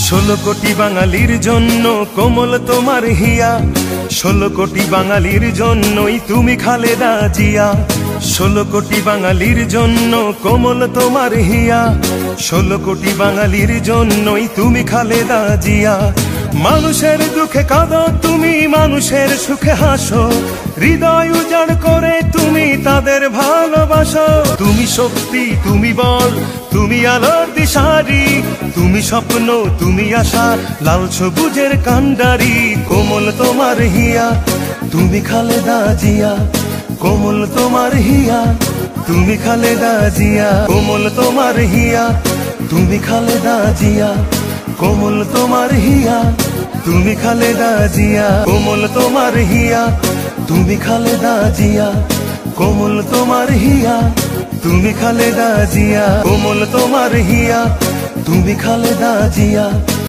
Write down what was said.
16 কোটি বাঙালির জন্য কোমল তোমার হিয়া, 16 কোটি বাঙালির জন্যই তুমি খালেদা জিয়া। 16 কোটি বাঙালির জন্য কোমল তোমার হিয়া, 16 কোটি বাঙালির জন্যই তুমি খালেদা জিয়া। মানুষের দুঃখে কাঁদো তুমি, মানুষের সুখে হাসো, হৃদয় উজাড় করে তুমি তাদের ভালোবাসো। তুমি শক্তি, তুমি বল, তুমি আলোর দিশারি, তুমি স্বপ্ন, তুমি আশা, লাল সবুজের কান্ডারি। কোমল তোমার হিয়া, তুমি খালেদা জিয়া। কোমল তোমার হিয়া, তুমি খালেদা জিয়া। কোমল তোমার হিয়া, তুমি খালেদা জিয়া। কোমল তোমার হিয়া, তুমি খালেদা জিয়া। কোমল তোমার হিয়া, তুমি খালেদা জিয়া। কোমল তোমার হিয়া, তুমি খালেদা জিয়া। কোমল তোমার হিয়া, তুমি খালেদা জিয়া।